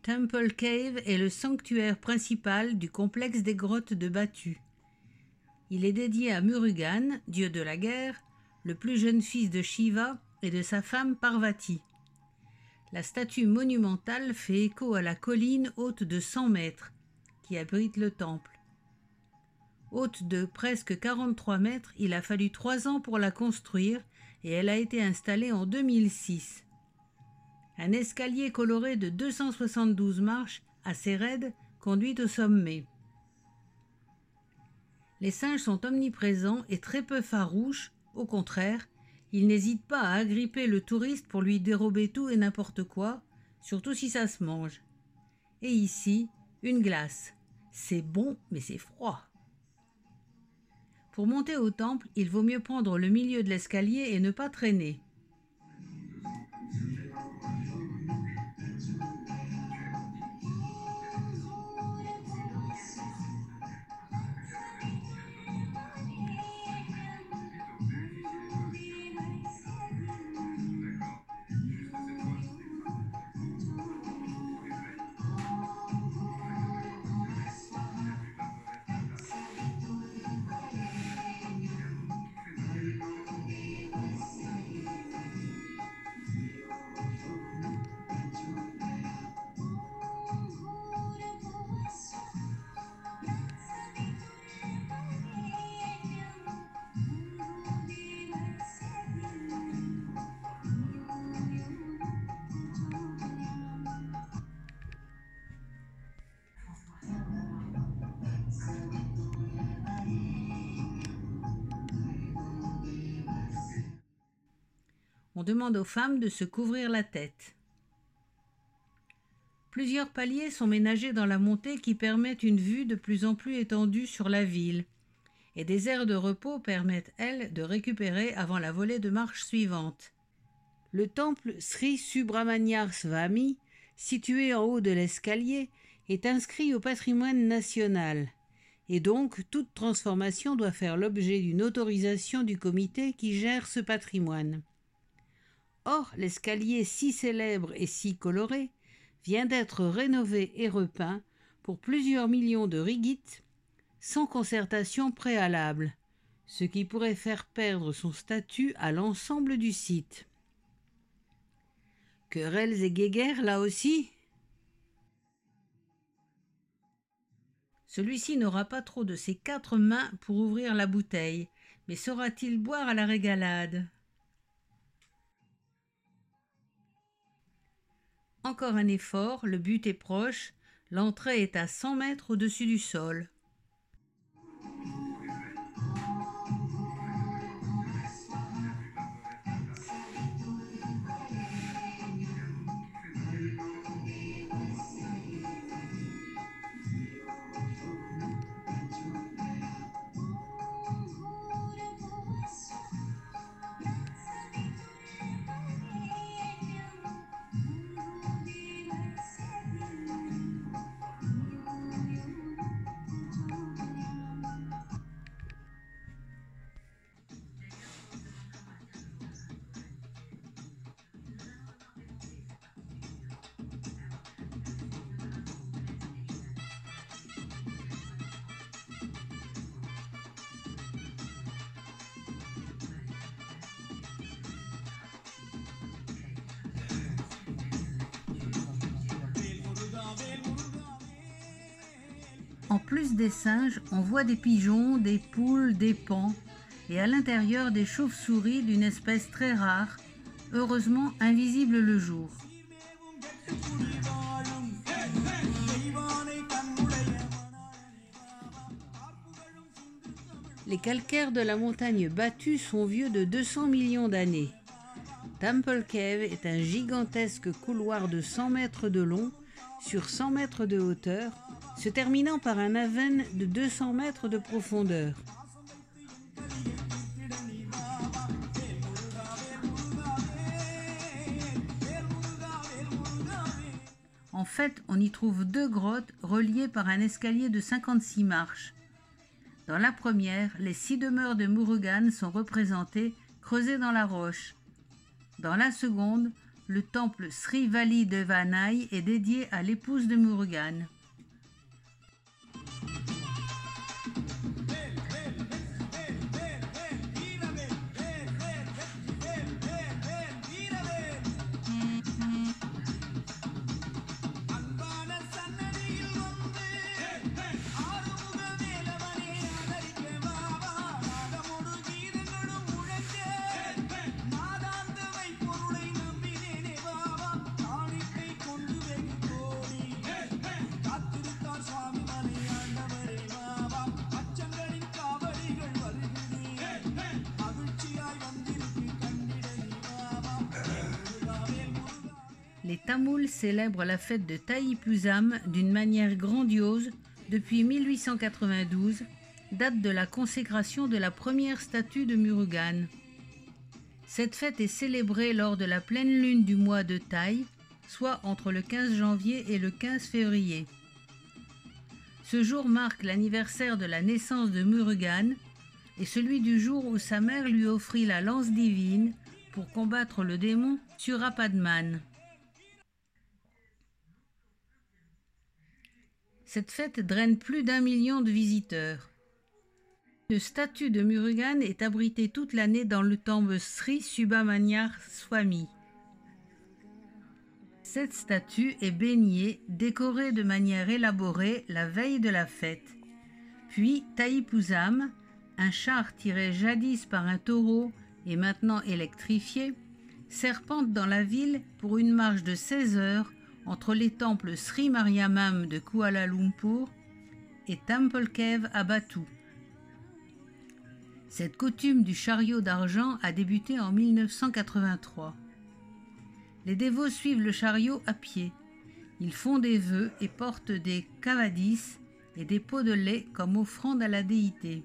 Temple Cave est le sanctuaire principal du complexe des grottes de Batu. Il est dédié à Murugan, dieu de la guerre, le plus jeune fils de Shiva et de sa femme Parvati. La statue monumentale fait écho à la colline haute de 100 mètres qui abrite le temple. Haute de presque 43 mètres, il a fallu 3 ans pour la construire et elle a été installée en 2006. Un escalier coloré de 272 marches, assez raide, conduit au sommet. Les singes sont omniprésents et très peu farouches, au contraire, ils n'hésitent pas à agripper le touriste pour lui dérober tout et n'importe quoi, surtout si ça se mange. Et ici, une glace. C'est bon, mais c'est froid. Pour monter au temple, il vaut mieux prendre le milieu de l'escalier et ne pas traîner. On demande aux femmes de se couvrir la tête. Plusieurs paliers sont ménagés dans la montée qui permettent une vue de plus en plus étendue sur la ville, et des aires de repos permettent, elles, de récupérer avant la volée de marche suivante. Le temple Sri Subramanyar Swami, situé en haut de l'escalier, est inscrit au patrimoine national, et donc toute transformation doit faire l'objet d'une autorisation du comité qui gère ce patrimoine. Or, l'escalier si célèbre et si coloré vient d'être rénové et repeint pour plusieurs millions de ringgit sans concertation préalable, ce qui pourrait faire perdre son statut à l'ensemble du site. Querelles et guéguerres là aussi? Celui-ci n'aura pas trop de ses 4 mains pour ouvrir la bouteille, mais saura-t-il boire à la régalade? Encore un effort, le but est proche, l'entrée est à 100 mètres au-dessus du sol. En plus des singes, on voit des pigeons, des poules, des paons et à l'intérieur des chauves-souris d'une espèce très rare, heureusement invisible le jour. Les calcaires de la montagne Batu sont vieux de 200 millions d'années. Temple Cave est un gigantesque couloir de 100 mètres de long sur 100 mètres de hauteur, se terminant par un aven de 200 mètres de profondeur. En fait, on y trouve 2 grottes reliées par un escalier de 56 marches. Dans la première, les 6 demeures de Murugan sont représentées creusées dans la roche. Dans la seconde, le temple Sri Vali Devanai est dédié à l'épouse de Murugan. Les Tamouls célèbrent la fête de Thaipusam d'une manière grandiose depuis 1892, date de la consécration de la première statue de Murugan. Cette fête est célébrée lors de la pleine lune du mois de Thai, soit entre le 15 janvier et le 15 février. Ce jour marque l'anniversaire de la naissance de Murugan et celui du jour où sa mère lui offrit la lance divine pour combattre le démon Surapadman. Cette fête draine plus d'1 million de visiteurs. Une statue de Murugan est abritée toute l'année dans le temple Sri Subramanyar Swami. Cette statue est baignée, décorée de manière élaborée la veille de la fête. Puis Thaipusam, un char tiré jadis par un taureau et maintenant électrifié, serpente dans la ville pour une marche de 16 heures entre les temples Sri Mariamam de Kuala Lumpur et Temple Cave à Batu. Cette coutume du chariot d'argent a débuté en 1983. Les dévots suivent le chariot à pied. Ils font des vœux et portent des kavadis et des pots de lait comme offrande à la déité.